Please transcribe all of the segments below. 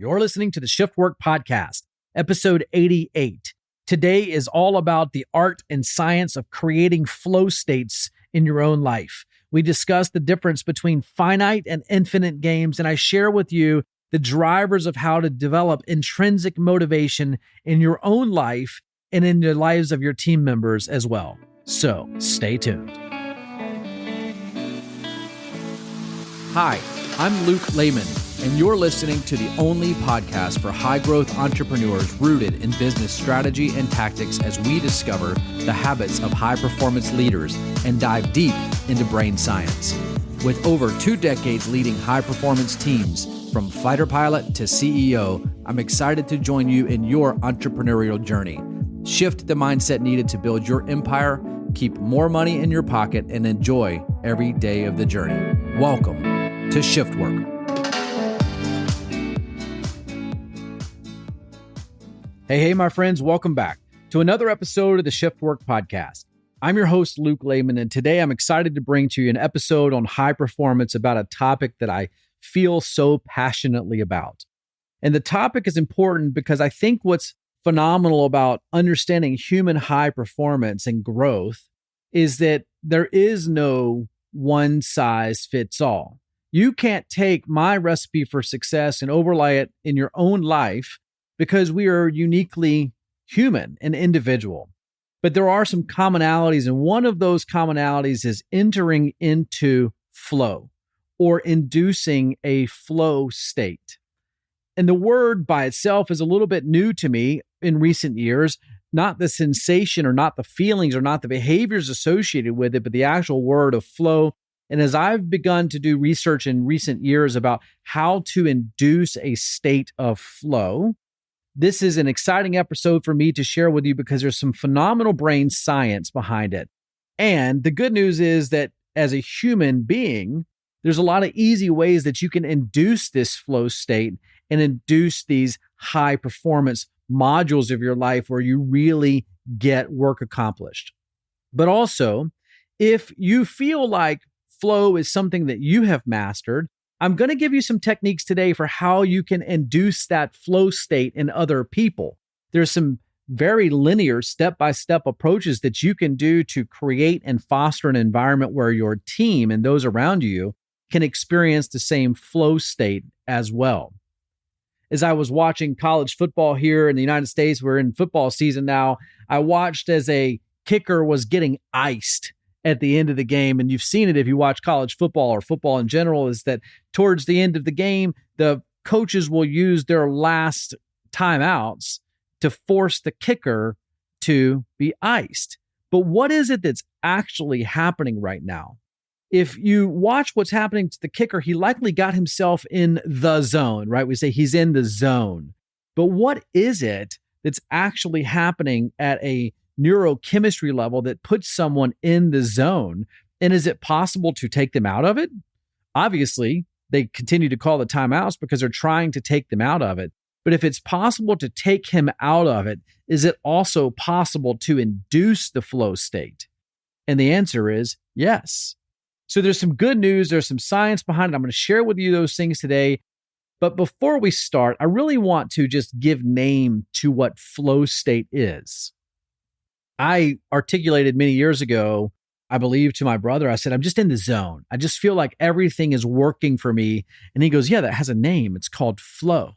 You're listening to the Shift Work Podcast, episode 88. Today is all about the art and science of creating flow states in your own life. We discuss the difference between finite and infinite games, and I share with you the drivers of how to develop intrinsic motivation in your own life and in the lives of your team members as well. So stay tuned. Hi, I'm Luke Lehman, and you're listening to the only podcast for high-growth entrepreneurs rooted in business strategy and tactics as we discover the habits of high-performance leaders and dive deep into brain science. With over 2 decades leading high-performance teams, from fighter pilot to CEO, I'm excited to join you in your entrepreneurial journey. Shift the mindset needed to build your empire, keep more money in your pocket, and enjoy every day of the journey. Welcome to Shift Work. Hey, my friends, welcome back to another episode of the Shift Work Podcast. I'm your host, Luke Lehman, and today I'm excited to bring to you an episode on high performance about a topic that I feel so passionately about. And the topic is important because I think what's phenomenal about understanding human high performance and growth is that there is no one size fits all. You can't take my recipe for success and overlay it in your own life because we are uniquely human and individual. But there are some commonalities, and one of those commonalities is entering into flow or inducing a flow state. And the word by itself is a little bit new to me in recent years, not the sensation or not the feelings or not the behaviors associated with it, but the actual word of flow. And as I've begun to do research in recent years about how to induce a state of flow, this is an exciting episode for me to share with you because there's some phenomenal brain science behind it. And the good news is that as a human being, there's a lot of easy ways that you can induce this flow state and induce these high performance modules of your life where you really get work accomplished. But also, if you feel like flow is something that you have mastered, I'm going to give you some techniques today for how you can induce that flow state in other people. There's some very linear step-by-step approaches that you can do to create and foster an environment where your team and those around you can experience the same flow state as well. As I was watching college football here in the United States, we're in football season now, I watched as a kicker was getting iced at the end of the game. And you've seen it if you watch college football or football in general, is that towards the end of the game, the coaches will use their last timeouts to force the kicker to be iced. But what is it that's actually happening right now? If you watch what's happening to the kicker, he likely got himself in the zone, right? We say he's in the zone. But what is it that's actually happening at a neurochemistry level that puts someone in the zone? And is it possible to take them out of it? Obviously, they continue to call the timeouts because they're trying to take them out of it. But if it's possible to take him out of it, is it also possible to induce the flow state? And the answer is yes. So there's some good news. There's some science behind it. I'm going to share with you those things today. But before we start, I really want to just give name to what flow state is. I articulated many years ago, I believe to my brother, I said, I'm just in the zone. I just feel like everything is working for me. And he goes, yeah, that has a name. It's called flow.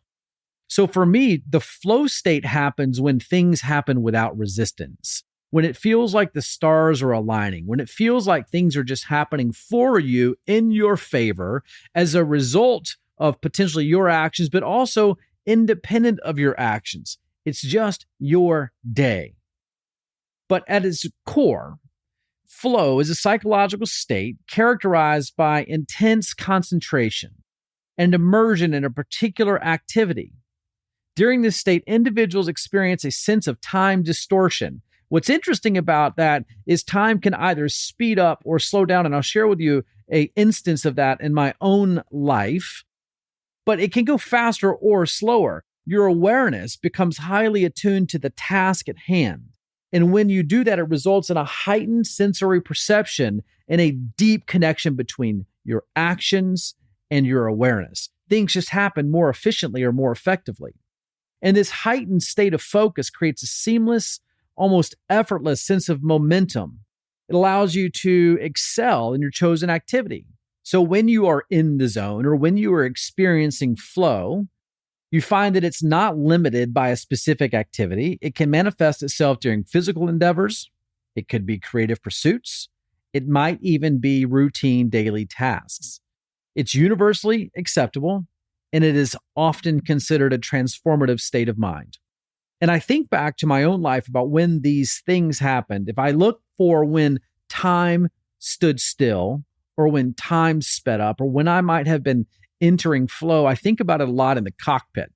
So for me, the flow state happens when things happen without resistance, when it feels like the stars are aligning, when it feels like things are just happening for you in your favor as a result of potentially your actions, but also independent of your actions. It's just your day. But at its core, flow is a psychological state characterized by intense concentration and immersion in a particular activity. During this state, individuals experience a sense of time distortion. What's interesting about that is time can either speed up or slow down, and I'll share with you an instance of that in my own life, but it can go faster or slower. Your awareness becomes highly attuned to the task at hand. And when you do that, it results in a heightened sensory perception and a deep connection between your actions and your awareness. things just happen more efficiently or more effectively. And this heightened state of focus creates a seamless, almost effortless sense of momentum. It allows you to excel in your chosen activity. So when you are in the zone or when you are experiencing flow, you find that it's not limited by a specific activity. It can manifest itself during physical endeavors. It could be creative pursuits. It might even be routine daily tasks. It's universally acceptable, and it is often considered a transformative state of mind. And I think back to my own life about when these things happened. If I look for when time stood still, or when time sped up, or when I might have been entering flow, I think about it a lot in the cockpit.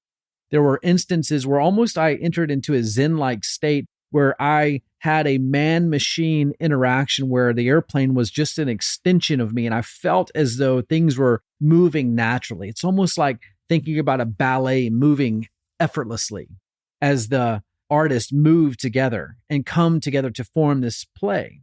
There were instances where almost I entered into a Zen-like state where I had a man-machine interaction where the airplane was just an extension of me, and I felt as though things were moving naturally. It's almost like thinking about a ballet moving effortlessly as the artists move together and come together to form this play.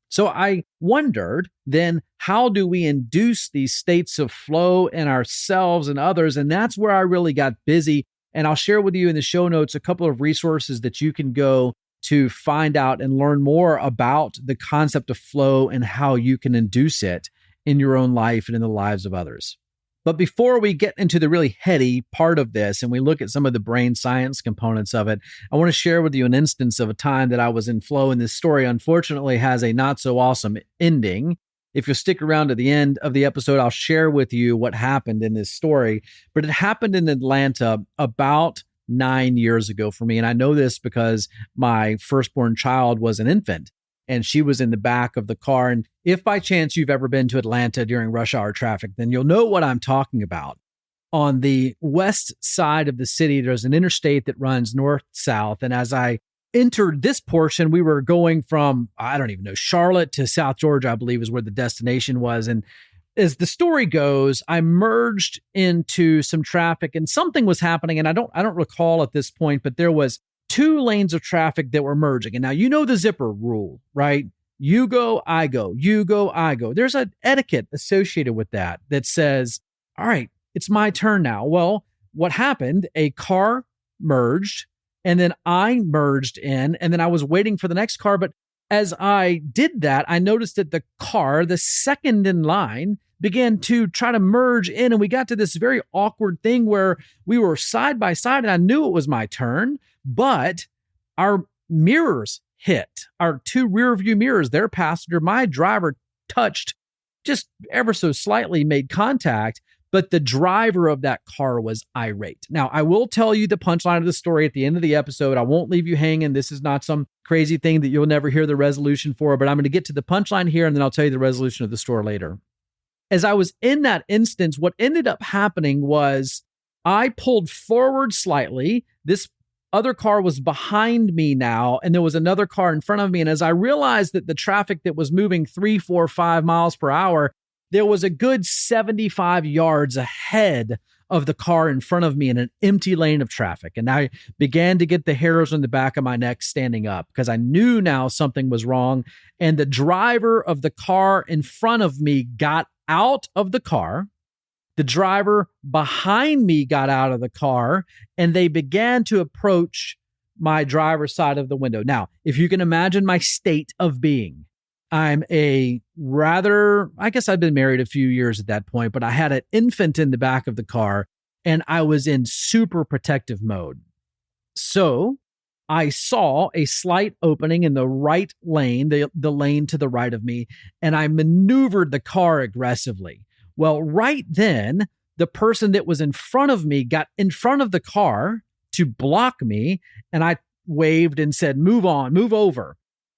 So I wondered then, how do we induce these states of flow in ourselves and others? And that's where I really got busy. And I'll share with you in the show notes a couple of resources that you can go to find out and learn more about the concept of flow and how you can induce it in your own life and in the lives of others. But before we get into the really heady part of this and we look at some of the brain science components of it, I want to share with you an instance of a time that I was in flow. And this story, unfortunately, has a not so awesome ending. If you'll stick around to the end of the episode, I'll share with you what happened in this story. But it happened in Atlanta about 9 years ago for me. And I know this because my firstborn child was an infant, and she was in the back of the car. And if by chance you've ever been to Atlanta during rush hour traffic, then you'll know what I'm talking about. On the west side of the city, there's an interstate that runs north-south. And as I entered this portion, we were going from, I don't even know, Charlotte to South Georgia, I believe is where the destination was. And as the story goes, I merged into some traffic and something was happening. And I don't recall at this point, but there was 2 lanes of traffic that were merging. And now you know the zipper rule, right? You go, I go, you go, I go. There's an etiquette associated with that says, all right, it's my turn now. Well, what happened? A car merged and then I merged in, and then I was waiting for the next car. But as I did that, I noticed that the car, the second in line, began to try to merge in. And we got to this very awkward thing where we were side by side and I knew it was my turn, but our mirrors hit. Our 2 rear view mirrors, their passenger, my driver touched just ever so slightly, made contact, but the driver of that car was irate. Now, I will tell you the punchline of the story at the end of the episode. I won't leave you hanging. This is not some crazy thing that you'll never hear the resolution for, but I'm going to get to the punchline here and then I'll tell you the resolution of the story later. As I was in that instance, what ended up happening was I pulled forward slightly. This other car was behind me now, and there was another car in front of me. And as I realized that the traffic that was moving 3, 4, 5 miles per hour, there was a good 75 yards ahead of the car in front of me in an empty lane of traffic. And I began to get the hairs on the back of my neck standing up because I knew now something was wrong. And the driver of the car in front of me got out of the car. The driver behind me got out of the car and they began to approach my driver's side of the window. Now, if you can imagine my state of being, I'm I guess I'd been married a few years at that point, but I had an infant in the back of the car and I was in super protective mode. So I saw a slight opening in the right lane, the lane to the right of me, and I maneuvered the car aggressively. Well, right then, the person that was in front of me got in front of the car to block me, and I waved and said, "Move on, move over."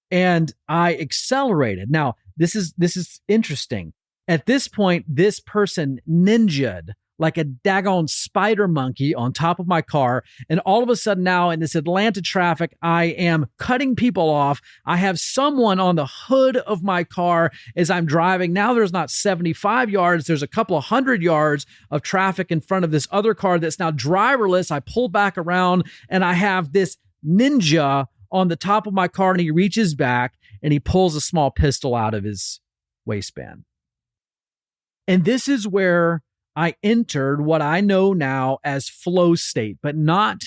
And I accelerated. Now, this is interesting. At this point, this person ninja'd like a daggone spider monkey on top of my car. And all of a sudden now in this Atlanta traffic, I am cutting people off. I have someone on the hood of my car as I'm driving. Now there's not 75 yards. There's a couple of 100 yards of traffic in front of this other car that's now driverless. I pull back around and I have this ninja on the top of my car, and he reaches back and he pulls a small pistol out of his waistband. And this is where I entered what I know now as flow state, but not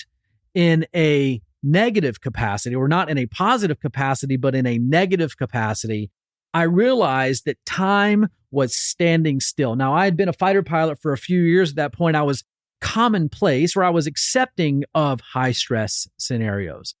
in a negative capacity, or not in a positive capacity, but in a negative capacity. I realized that time was standing still. Now, I had been a fighter pilot for a few years at that point. I was commonplace, or I was accepting of high stress scenarios.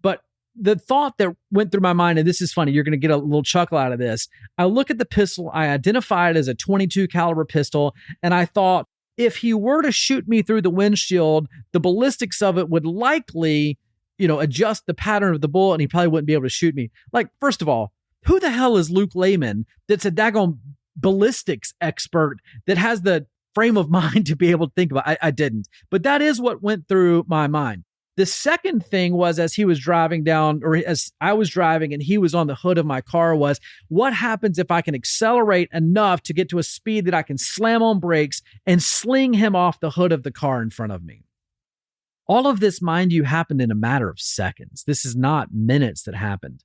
But the thought that went through my mind, and this is funny, you're going to get a little chuckle out of this. I look at the pistol, I identify it as a 22 caliber pistol, and I thought, if he were to shoot me through the windshield, the ballistics of it would likely, adjust the pattern of the bullet, and he probably wouldn't be able to shoot me. Like, first of all, who the hell is Luke Lehman that's a daggone ballistics expert that has the frame of mind to be able to think about? I didn't. But that is what went through my mind. The second thing was, as he was driving down, or as I was driving and he was on the hood of my car, was what happens if I can accelerate enough to get to a speed that I can slam on brakes and sling him off the hood of the car in front of me? All of this, mind you, happened in a matter of seconds. This is not minutes that happened.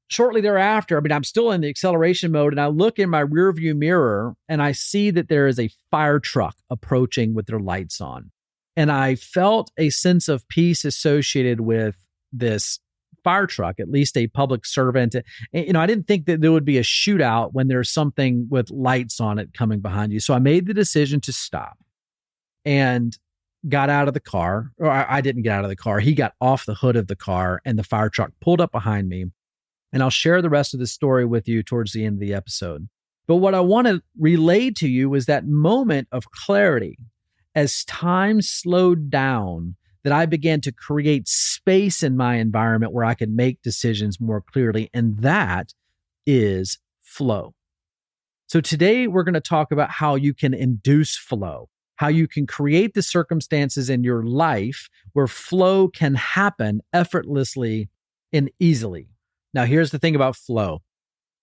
Shortly thereafter, I'm still in the acceleration mode, and I look in my rearview mirror and I see that there is a fire truck approaching with their lights on. And I felt a sense of peace associated with this fire truck, at least a public servant. I didn't think that there would be a shootout when there's something with lights on it coming behind you. So I made the decision to stop and got out of the car. Or I didn't get out of the car. He got off the hood of the car and the fire truck pulled up behind me. And I'll share the rest of the story with you towards the end of the episode. But what I want to relay to you is that moment of clarity. As time slowed down, that I began to create space in my environment where I could make decisions more clearly. And that is flow. So today we're going to talk about how you can induce flow, how you can create the circumstances in your life where flow can happen effortlessly and easily. Now, here's the thing about flow.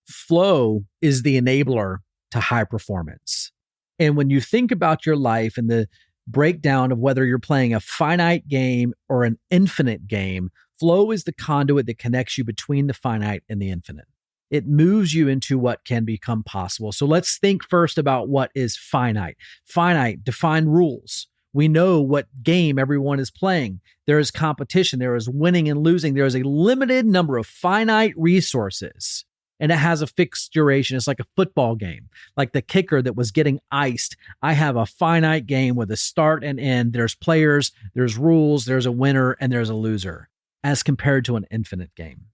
Flow is the enabler to high performance. And when you think about your life and the breakdown of whether you're playing a finite game or an infinite game, flow is the conduit that connects you between the finite and the infinite. It moves you into what can become possible. So let's think first about what is finite. Finite, define rules. We know what game everyone is playing. There is competition. There is winning and losing. There is a limited number of finite resources, and it has a fixed duration. It's like a football game, like the kicker that was getting iced. I have a finite game with a start and end. There's players, there's rules, there's a winner, and there's a loser, as compared to an infinite game.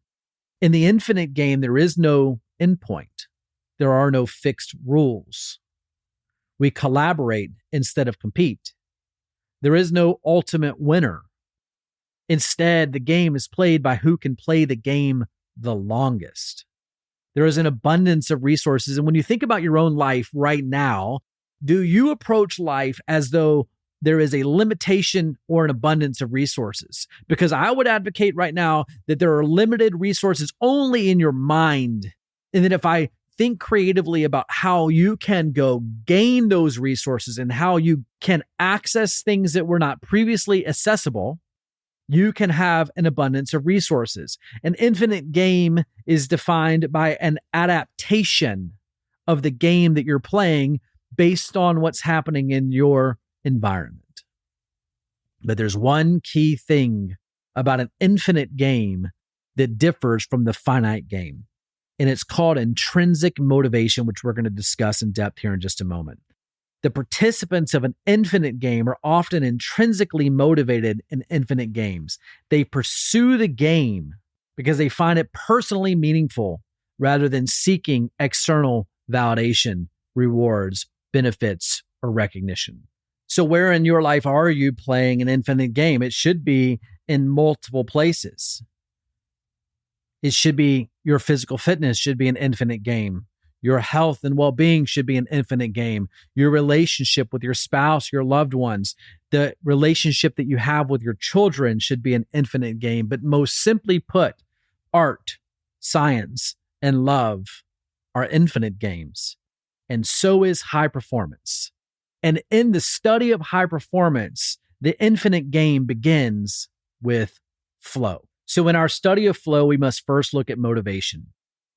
In the infinite game, there is no endpoint. There are no fixed rules. We collaborate instead of compete. There is no ultimate winner. Instead, the game is played by who can play the game the longest. There is an abundance of resources. And when you think about your own life right now, do you approach life as though there is a limitation or an abundance of resources? Because I would advocate right now that there are limited resources only in your mind. And that if I think creatively about how you can go gain those resources and how you can access things that were not previously accessible, you can have an abundance of resources. An infinite game is defined by an adaptation of the game that you're playing based on what's happening in your environment. But there's one key thing about an infinite game that differs from the finite game. And it's called intrinsic motivation, which we're going to discuss in depth here in just a moment. The participants of an infinite game are often intrinsically motivated in infinite games. They pursue the game because they find it personally meaningful rather than seeking external validation, rewards, benefits, or recognition. So where in your life are you playing an infinite game? It should be in multiple places. It should be your physical fitness should be an infinite game. Your health and well-being should be an infinite game. Your relationship with your spouse, your loved ones, the relationship that you have with your children should be an infinite game. But most simply put, art, science, and love are infinite games. And so is high performance. And in the study of high performance, the infinite game begins with flow. So in our study of flow, we must first look at motivation.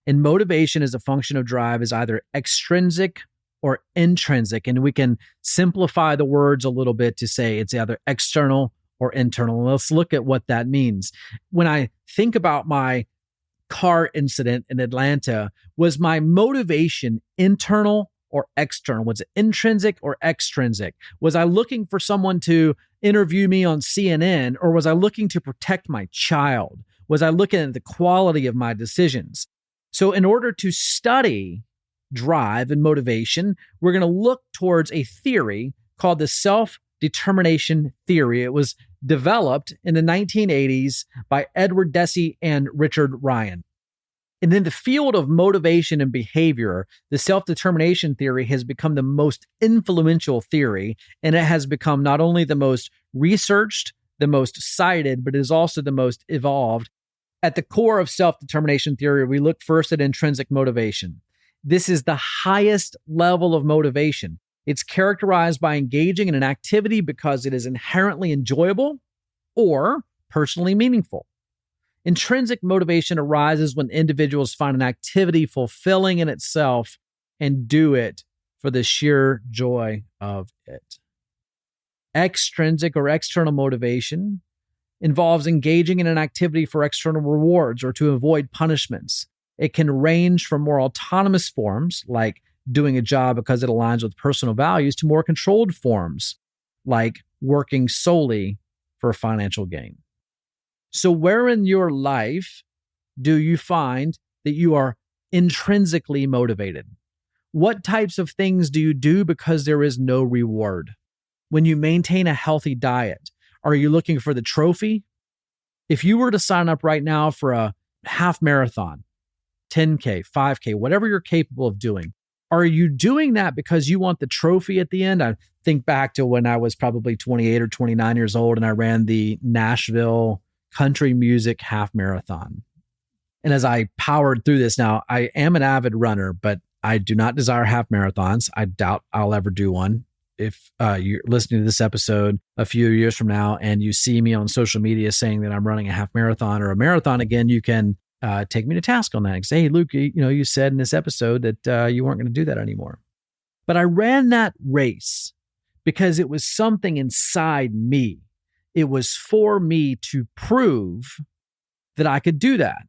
And motivation as a function of drive is either extrinsic or intrinsic. And we can simplify the words a little bit to say it's either external or internal. Let's look at what that means. When I think about my car incident in Atlanta, was my motivation internal or external? Was it intrinsic or extrinsic? Was I looking for someone to interview me on CNN, or was I looking to protect my child? Was I looking at the quality of my decisions? So in order to study drive and motivation, we're going to look towards a theory called the self-determination theory. It was developed in the 1980s by Edward Deci and Richard Ryan. And in the field of motivation and behavior, the self-determination theory has become the most influential theory, and it has become not only the most researched, the most cited, but it is also the most evolved. At the core of self-determination theory, we look first at intrinsic motivation. This is the highest level of motivation. It's characterized by engaging in an activity because it is inherently enjoyable or personally meaningful. Intrinsic motivation arises when individuals find an activity fulfilling in itself and do it for the sheer joy of it. Extrinsic or external motivation involves engaging in an activity for external rewards or to avoid punishments. It can range from more autonomous forms, like doing a job because it aligns with personal values, to more controlled forms, like working solely for financial gain. So where in your life do you find that you are intrinsically motivated? What types of things do you do because there is no reward? When you maintain a healthy diet, are you looking for the trophy? If you were to sign up right now for a half marathon, 10K, 5K, whatever you're capable of doing, are you doing that because you want the trophy at the end? I think back to when I was probably 28 or 29 years old and I ran the Nashville country music half marathon. And as I powered through this, now I am an avid runner, but I do not desire half marathons. I doubt I'll ever do one. If you're listening to this episode a few years from now and you see me on social media saying that I'm running a half marathon or a marathon again, you can take me to task on that and say, hey, Luke, you said in this episode that you weren't going to do that anymore. But I ran that race because it was something inside me. It was for me to prove that I could do that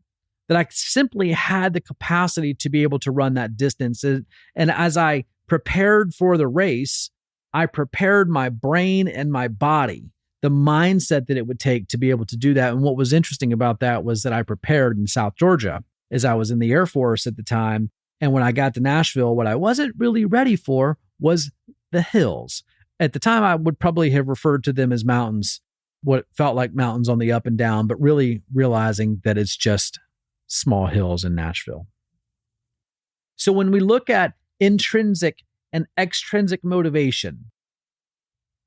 I simply had the capacity to be able to run that distance. And as I prepared for the race, I prepared my brain and my body, the mindset that it would take to be able to do that. And what was interesting about that was that I prepared in South Georgia as I was in the Air Force at the time. And when I got to Nashville, what I wasn't really ready for was the hills. At the time, I would probably have referred to them as mountains, what felt like mountains on the up and down, but really realizing that it's just small hills in Nashville. So when we look at intrinsic and extrinsic motivation,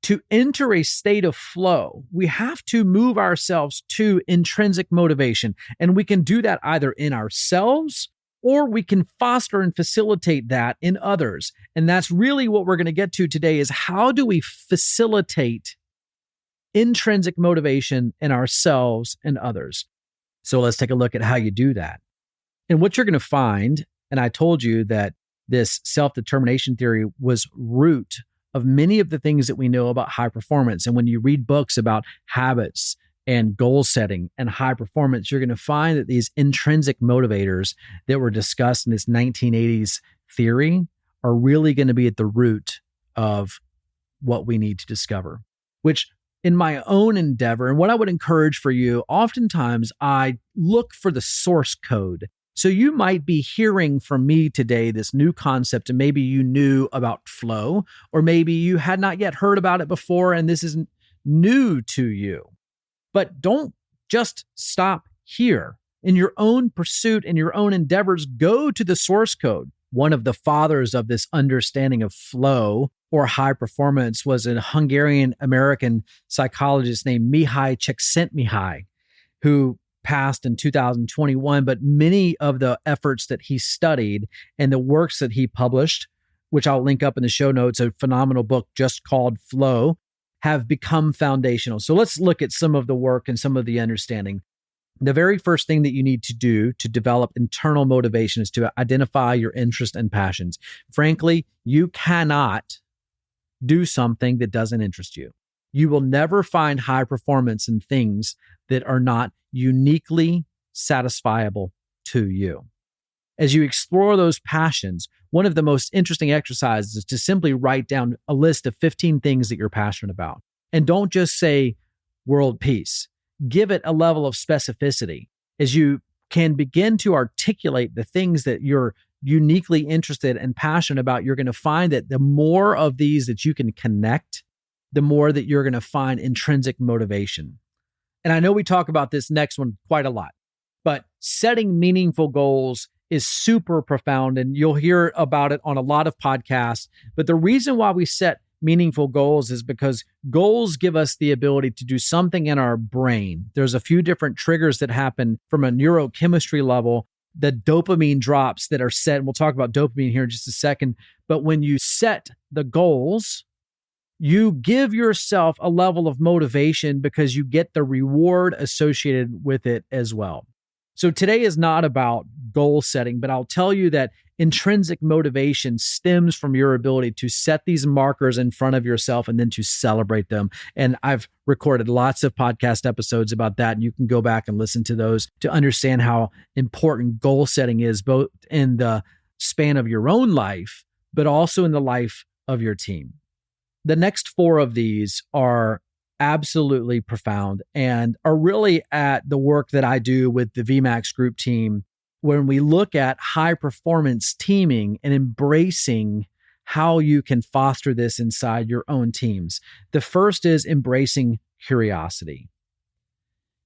to enter a state of flow, we have to move ourselves to intrinsic motivation. And we can do that either in ourselves or we can foster and facilitate that in others. And that's really what we're going to get to today is how do we facilitate intrinsic motivation in ourselves and others? So let's take a look at how you do that. And what you're going to find, and I told you that this self-determination theory was root of many of the things that we know about high performance. And when you read books about habits and goal setting and high performance, you're going to find that these intrinsic motivators that were discussed in this 1980s theory are really going to be at the root of what we need to discover, which in my own endeavor, and what I would encourage for you, oftentimes I look for the source code. So you might be hearing from me today this new concept, and maybe you knew about flow, or maybe you had not yet heard about it before, and this is new to you. But don't just stop here. In your own pursuit, in your own endeavors, go to the source code. One of the fathers of this understanding of flow or high performance was a Hungarian-American psychologist named Mihaly Csikszentmihalyi, who passed in 2021, but many of the efforts that he studied and the works that he published, which I'll link up in the show notes, a phenomenal book just called Flow, have become foundational. So let's look at some of the work and some of the understanding. The very first thing that you need to do to develop internal motivation is to identify your interests and passions. Frankly, you cannot do something that doesn't interest you. You will never find high performance in things that are not uniquely satisfiable to you. As you explore those passions, one of the most interesting exercises is to simply write down a list of 15 things that you're passionate about. And don't just say world peace. Give it a level of specificity. As you can begin to articulate the things that you're uniquely interested and passionate about, you're going to find that the more of these that you can connect, the more that you're going to find intrinsic motivation. And I know we talk about this next one quite a lot, but setting meaningful goals is super profound, and you'll hear about it on a lot of podcasts. But the reason why we set meaningful goals is because goals give us the ability to do something in our brain. There's a few different triggers that happen from a neurochemistry level, the dopamine drops that are set. And we'll talk about dopamine here in just a second. But when you set the goals, you give yourself a level of motivation because you get the reward associated with it as well. So today is not about goal setting, but I'll tell you that intrinsic motivation stems from your ability to set these markers in front of yourself and then to celebrate them. And I've recorded lots of podcast episodes about that, and you can go back and listen to those to understand how important goal setting is, both in the span of your own life, but also in the life of your team. The next four of these are absolutely profound and are really at the work that I do with the VMAX group team when we look at high performance teaming and embracing how you can foster this inside your own teams. The first is embracing curiosity.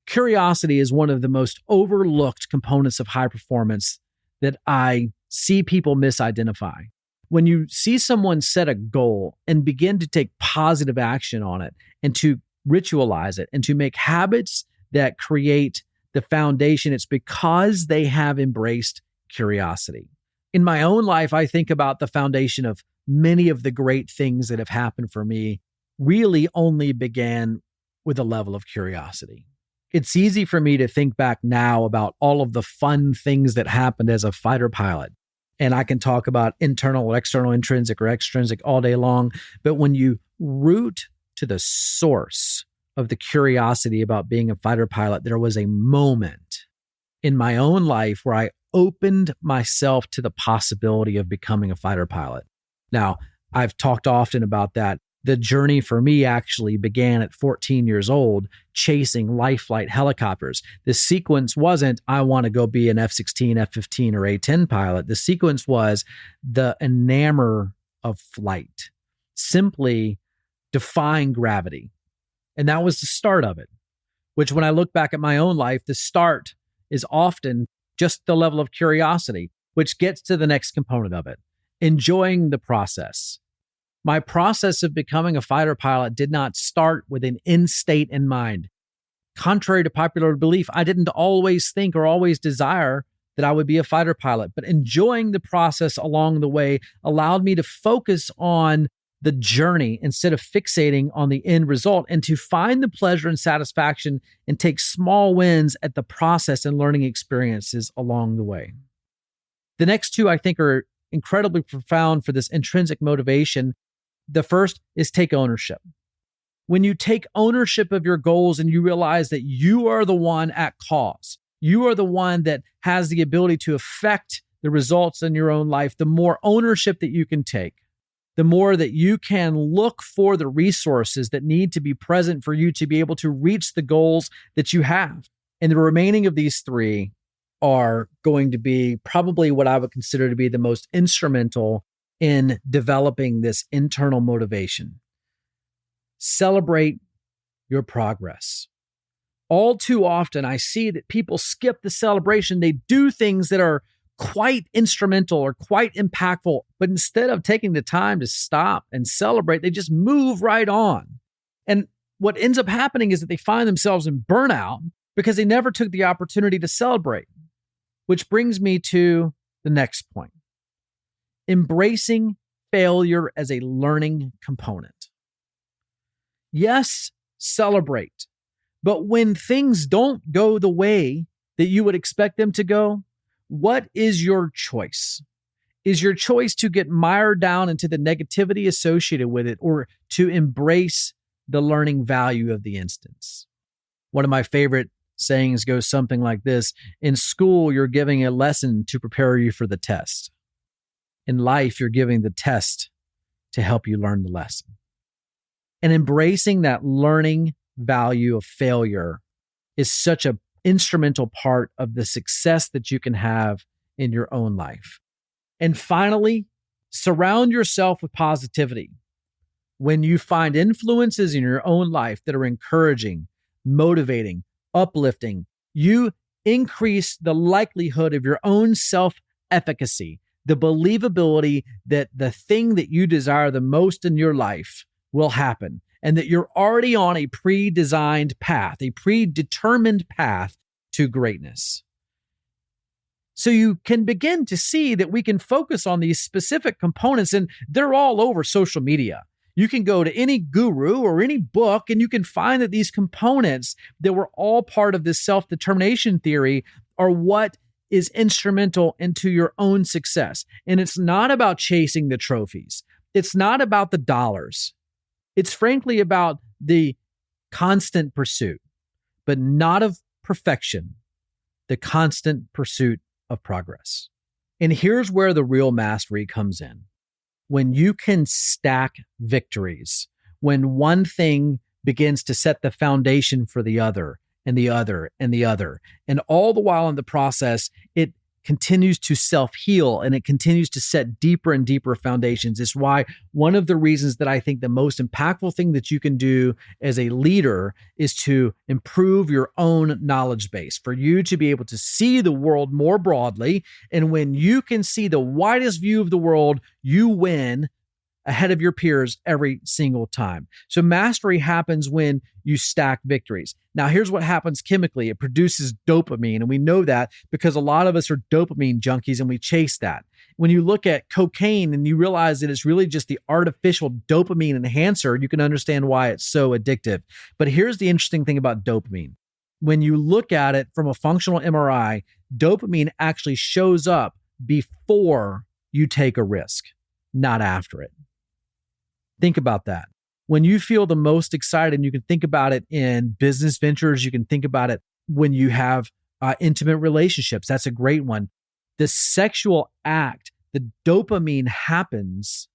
Curiosity is one of the most overlooked components of high performance that I see people misidentify. When you see someone set a goal and begin to take positive action on it and to ritualize it and to make habits that create the foundation, it's because they have embraced curiosity. In my own life, I think about the foundation of many of the great things that have happened for me really only began with a level of curiosity. It's easy for me to think back now about all of the fun things that happened as a fighter pilot. And I can talk about internal or external, intrinsic or extrinsic all day long. But when you root to the source of the curiosity about being a fighter pilot, there was a moment in my own life where I opened myself to the possibility of becoming a fighter pilot. Now, I've talked often about that. The journey for me actually began at 14 years old, chasing life flight helicopters. The sequence wasn't, I want to go be an F-16, F-15, or A-10 pilot. The sequence was the enamor of flight, simply defying gravity. And that was the start of it, which when I look back at my own life, the start is often just the level of curiosity, which gets to the next component of it, enjoying the process. My process of becoming a fighter pilot did not start with an end state in mind. Contrary to popular belief, I didn't always think or always desire that I would be a fighter pilot, but enjoying the process along the way allowed me to focus on the journey instead of fixating on the end result, and to find the pleasure and satisfaction and take small wins at the process and learning experiences along the way. The next two I think are incredibly profound for this intrinsic motivation. The first is take ownership. When you take ownership of your goals and you realize that you are the one at cause, you are the one that has the ability to affect the results in your own life, the more ownership that you can take, the more that you can look for the resources that need to be present for you to be able to reach the goals that you have. And the remaining of these three are going to be probably what I would consider to be the most instrumental in developing this internal motivation. Celebrate your progress. All too often, I see that people skip the celebration. They do things that are quite instrumental or quite impactful, but instead of taking the time to stop and celebrate, they just move right on. And what ends up happening is that they find themselves in burnout because they never took the opportunity to celebrate, which brings me to the next point. Embracing failure as a learning component. Yes, celebrate, But when things don't go the way that you would expect them to go, what is your choice? Is your choice to get mired down into the negativity associated with it, or to embrace the learning value of the instance? One of my favorite sayings goes something like this: in school, you're giving a lesson to prepare you for the test. In life, you're giving the test to help you learn the lesson. And embracing that learning value of failure is such an instrumental part of the success that you can have in your own life. And finally, surround yourself with positivity. When you find influences in your own life that are encouraging, motivating, uplifting, you increase the likelihood of your own self-efficacy, the believability that the thing that you desire the most in your life will happen, and that you're already on a pre-designed path, a predetermined path to greatness. So you can begin to see that we can focus on these specific components, and they're all over social media. You can go to any guru or any book, and you can find that these components that were all part of this self-determination theory are what is instrumental into your own success. And it's not about chasing the trophies. It's not about the dollars. It's frankly about the constant pursuit, but not of perfection, the constant pursuit of progress. And here's where the real mastery comes in. When you can stack victories, when one thing begins to set the foundation for the other and the other and the other, and all the while in the process, it continues to self-heal and it continues to set deeper and deeper foundations. Is why one of the reasons that I think the most impactful thing that you can do as a leader is to improve your own knowledge base, for you to be able to see the world more broadly. And when you can see the widest view of the world, you win ahead of your peers every single time. So mastery happens when you stack victories. Now, here's what happens chemically. It produces dopamine, and we know that because a lot of us are dopamine junkies and we chase that. When you look at cocaine and you realize that it's really just the artificial dopamine enhancer, you can understand why it's so addictive. But here's the interesting thing about dopamine. When you look at it from a functional MRI, dopamine actually shows up before you take a risk, not after it. Think about that. When you feel the most excited, and you can think about it in business ventures, you can think about it when you have intimate relationships. That's a great one. The sexual act, the dopamine happens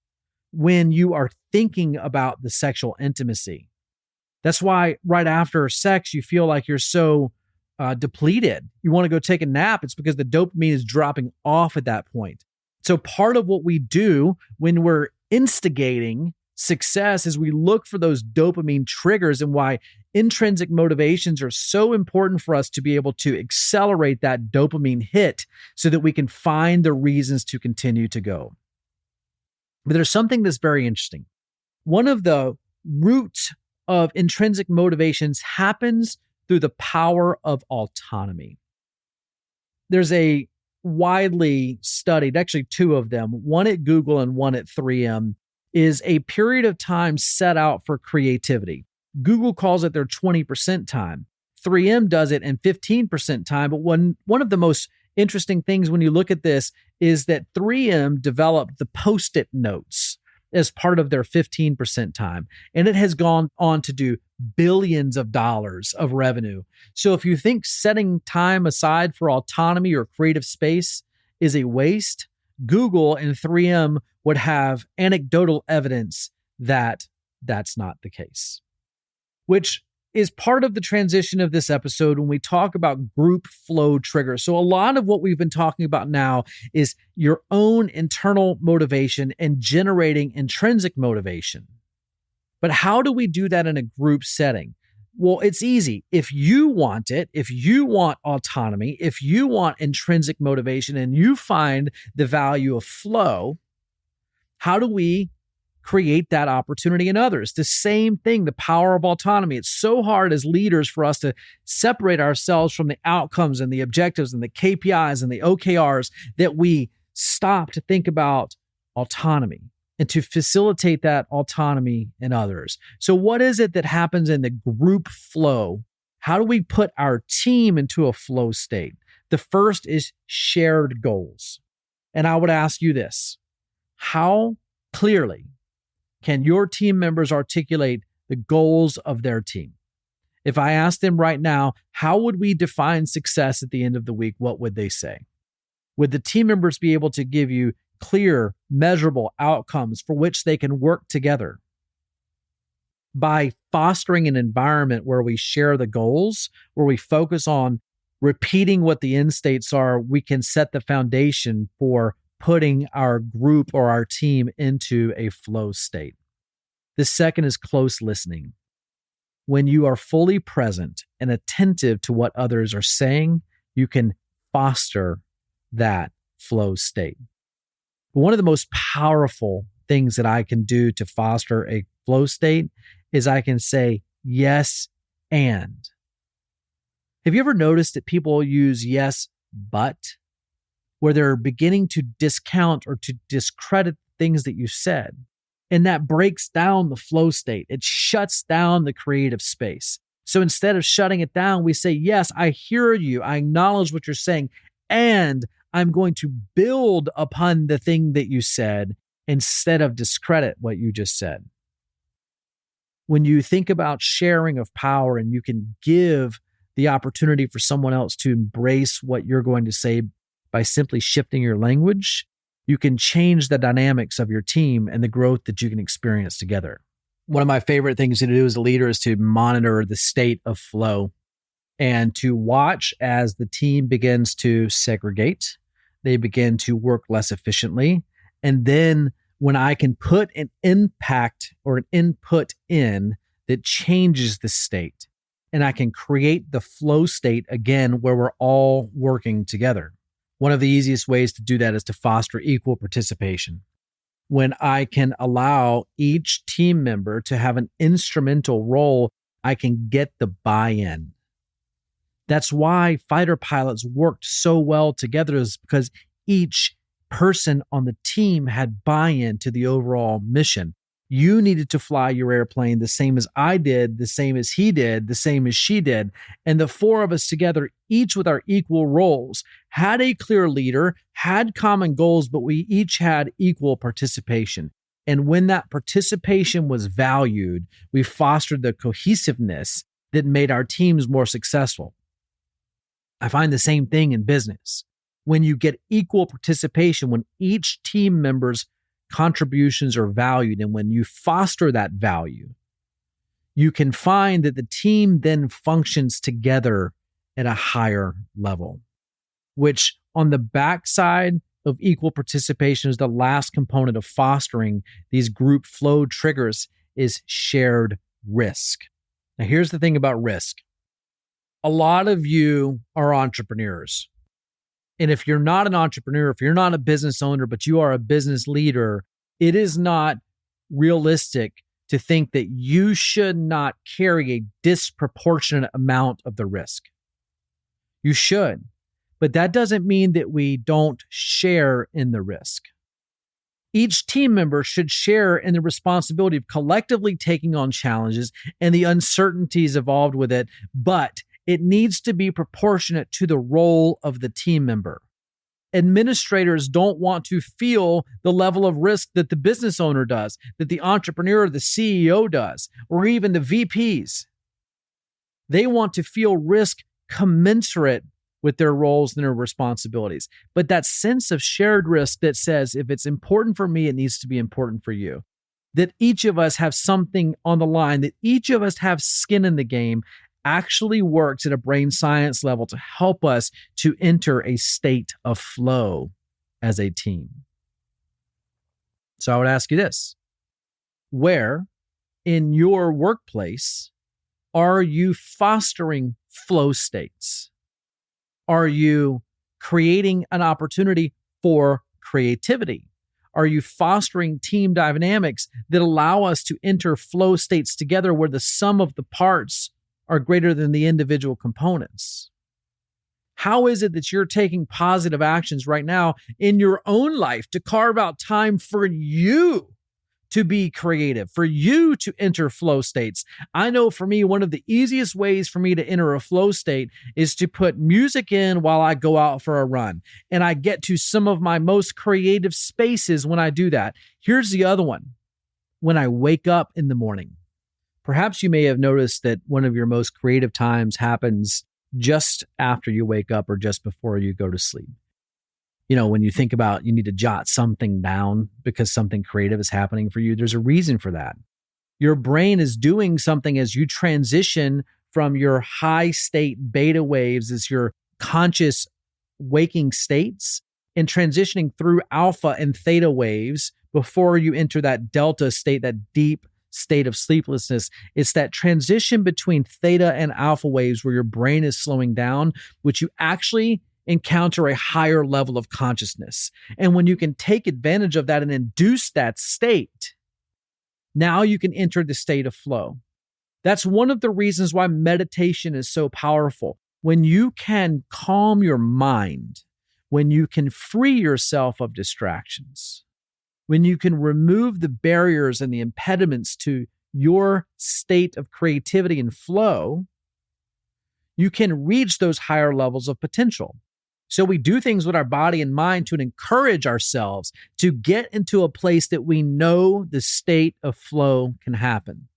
when you are thinking about the sexual intimacy. That's why right after sex, you feel like you're so depleted. You want to go take a nap. It's because the dopamine is dropping off at that point. So part of what we do when we're instigating success is we look for those dopamine triggers, and why intrinsic motivations are so important for us to be able to accelerate that dopamine hit so that we can find the reasons to continue to go. But there's something that's very interesting. One of the roots of intrinsic motivations happens through the power of autonomy. There's a widely studied, actually two of them, one at Google and one at 3M, is a period of time set out for creativity. Google calls it their 20% time. 3M does it in 15% time. But one of the most interesting things when you look at this is that 3M developed the Post-it notes as part of their 15% time. And it has gone on to do billions of dollars of revenue. So if you think setting time aside for autonomy or creative space is a waste, Google and 3M would have anecdotal evidence that that's not the case, which is part of the transition of this episode when we talk about group flow triggers. So a lot of what we've been talking about now is your own internal motivation and generating intrinsic motivation. But how do we do that in a group setting? Well, it's easy. If you want it, if you want autonomy, if you want intrinsic motivation, and you find the value of flow, how do we create that opportunity in others? The same thing, the power of autonomy. It's so hard as leaders for us to separate ourselves from the outcomes and the objectives and the KPIs and the OKRs that we stop to think about autonomy and to facilitate that autonomy in others. So what is it that happens in the group flow? How do we put our team into a flow state? The first is shared goals. And I would ask you this: how clearly can your team members articulate the goals of their team? If I asked them right now, how would we define success at the end of the week? What would they say? Would the team members be able to give you clear, measurable outcomes for which they can work together? By fostering an environment where we share the goals, where we focus on repeating what the end states are, we can set the foundation for putting our group or our team into a flow state. The second is close listening. When you are fully present and attentive to what others are saying, you can foster that flow state. One of the most powerful things that I can do to foster a flow state is I can say yes and. Have you ever noticed that people use yes, but, where they're beginning to discount or to discredit things that you said? And that breaks down the flow state. It shuts down the creative space. So instead of shutting it down, we say, yes, I hear you. I acknowledge what you're saying. And I'm going to build upon the thing that you said instead of discredit what you just said. When you think about sharing of power and you can give the opportunity for someone else to embrace what you're going to say by simply shifting your language, you can change the dynamics of your team and the growth that you can experience together. One of my favorite things to do as a leader is to monitor the state of flow and to watch as the team begins to segregate. They begin to work less efficiently. And then when I can put an impact or an input in that changes the state, and I can create the flow state again where we're all working together. One of the easiest ways to do that is to foster equal participation. When I can allow each team member to have an instrumental role, I can get the buy-in. That's why fighter pilots worked so well together, is because each person on the team had buy-in to the overall mission. You needed to fly your airplane the same as I did, the same as he did, the same as she did. And the four of us together, each with our equal roles, had a clear leader, had common goals, but we each had equal participation. And when that participation was valued, we fostered the cohesiveness that made our teams more successful. I find the same thing in business. When you get equal participation, when each team member's contributions are valued, and when you foster that value, you can find that the team then functions together at a higher level, which on the backside of equal participation is the last component of fostering these group flow triggers is shared risk. Now, here's the thing about risk. A lot of you are entrepreneurs. And if you're not an entrepreneur, if you're not a business owner, but you are a business leader, it is not realistic to think that you should not carry a disproportionate amount of the risk. You should, but that doesn't mean that we don't share in the risk. Each team member should share in the responsibility of collectively taking on challenges and the uncertainties involved with it, but it needs to be proportionate to the role of the team member. Administrators don't want to feel the level of risk that the business owner does, that the entrepreneur, the CEO does, or even the VPs. They want to feel risk commensurate with their roles and their responsibilities. But that sense of shared risk that says, if it's important for me, it needs to be important for you. That each of us have something on the line, that each of us have skin in the game, actually works at a brain science level to help us to enter a state of flow as a team. So I would ask you this: where in your workplace are you fostering flow states? Are you creating an opportunity for creativity? Are you fostering team dynamics that allow us to enter flow states together where the sum of the parts are greater than the individual components? How is it that you're taking positive actions right now in your own life to carve out time for you to be creative, for you to enter flow states. I know for me, one of the easiest ways for me to enter a flow state is to put music in while I go out for a run. And I get to some of my most creative spaces when I do that. Here's the other one. When I wake up in the morning. Perhaps you may have noticed that one of your most creative times happens just after you wake up or just before you go to sleep. You know, when you think about you need to jot something down because something creative is happening for you, there's a reason for that. Your brain is doing something as you transition from your high state beta waves as your conscious waking states and transitioning through alpha and theta waves before you enter that delta state, that deep state of sleeplessness. It's that transition between theta and alpha waves where your brain is slowing down, which you actually encounter a higher level of consciousness. And when you can take advantage of that and induce that state, now you can enter the state of flow. That's one of the reasons why meditation is so powerful. When you can calm your mind, when you can free yourself of distractions, when you can remove the barriers and the impediments to your state of creativity and flow, you can reach those higher levels of potential. So we do things with our body and mind to encourage ourselves to get into a place that we know the state of flow can happen.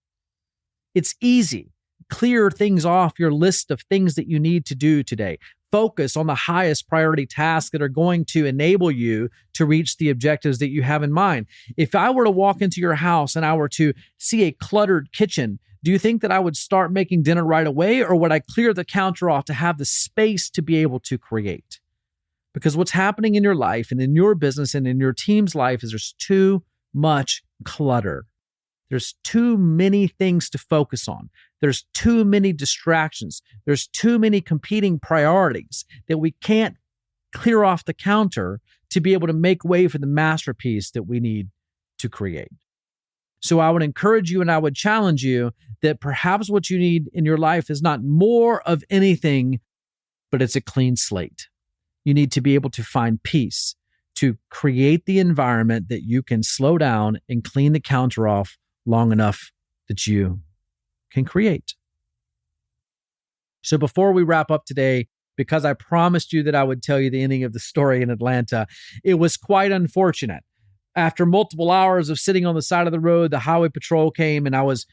It's easy. Clear things off your list of things that you need to do today. Focus on the highest priority tasks that are going to enable you to reach the objectives that you have in mind. If I were to walk into your house and I were to see a cluttered kitchen, do you think that I would start making dinner right away, or would I clear the counter off to have the space to be able to create? Because what's happening in your life and in your business and in your team's life is there's too much clutter. There's too many things to focus on. There's too many distractions. There's too many competing priorities that we can't clear off the counter to be able to make way for the masterpiece that we need to create. So I would encourage you and I would challenge you that perhaps what you need in your life is not more of anything, but it's a clean slate. You need to be able to find peace, to create the environment that you can slow down and clean the counter off long enough that you can create. So before we wrap up today, because I promised you that I would tell you the ending of the story in Atlanta, it was quite unfortunate. After multiple hours of sitting on the side of the road, the highway patrol came, and I was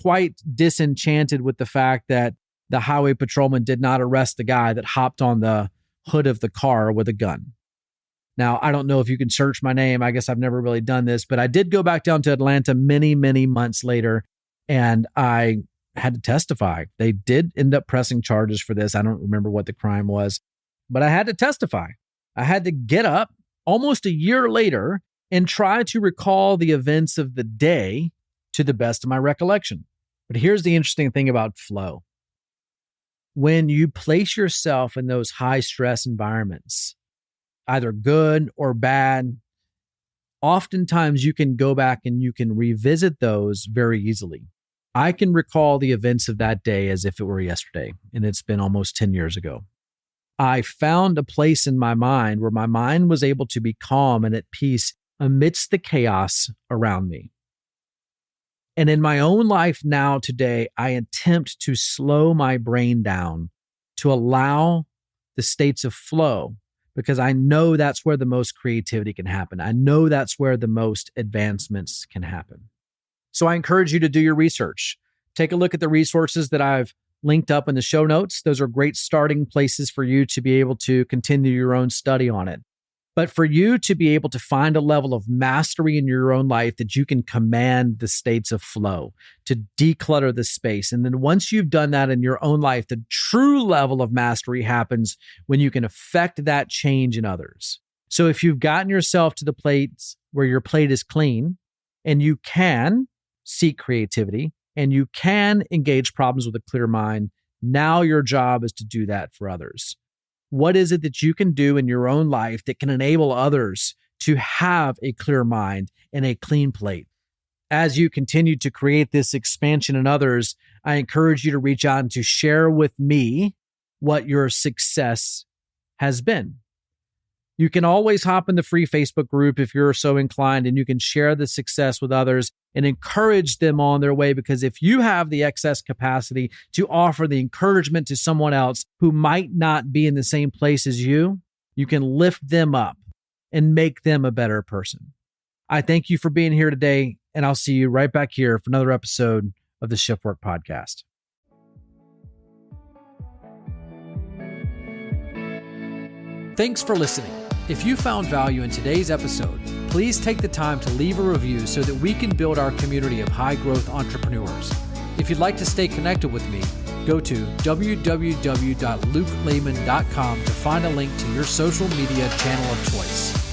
quite disenchanted with the fact that the highway patrolman did not arrest the guy that hopped on the hood of the car with a gun. Now, I don't know if you can search my name. I guess I've never really done this, but I did go back down to Atlanta many, many months later, and I had to testify. They did end up pressing charges for this. I don't remember what the crime was, but I had to testify. I had to get up almost a year later and try to recall the events of the day to the best of my recollection. But here's the interesting thing about flow. When you place yourself in those high stress environments, either good or bad, oftentimes you can go back and you can revisit those very easily. I can recall the events of that day as if it were yesterday, and it's been almost 10 years ago. I found a place in my mind where my mind was able to be calm and at peace amidst the chaos around me. And in my own life now today, I attempt to slow my brain down to allow the states of flow, because I know that's where the most creativity can happen. I know that's where the most advancements can happen. So I encourage you to do your research. Take a look at the resources that I've linked up in the show notes. Those are great starting places for you to be able to continue your own study on it. But for you to be able to find a level of mastery in your own life that you can command the states of flow, to declutter the space. And then once you've done that in your own life, the true level of mastery happens when you can affect that change in others. So if you've gotten yourself to the place where your plate is clean and you can seek creativity and you can engage problems with a clear mind, now your job is to do that for others. What is it that you can do in your own life that can enable others to have a clear mind and a clean plate? As you continue to create this expansion in others, I encourage you to reach out and to share with me what your success has been. You can always hop in the free Facebook group if you're so inclined, and you can share the success with others and encourage them on their way, because if you have the excess capacity to offer the encouragement to someone else who might not be in the same place as you, you can lift them up and make them a better person. I thank you for being here today, and I'll see you right back here for another episode of the Shift Work Podcast. Thanks for listening. If you found value in today's episode, please take the time to leave a review so that we can build our community of high-growth entrepreneurs. If you'd like to stay connected with me, go to www.lukelehman.com to find a link to your social media channel of choice.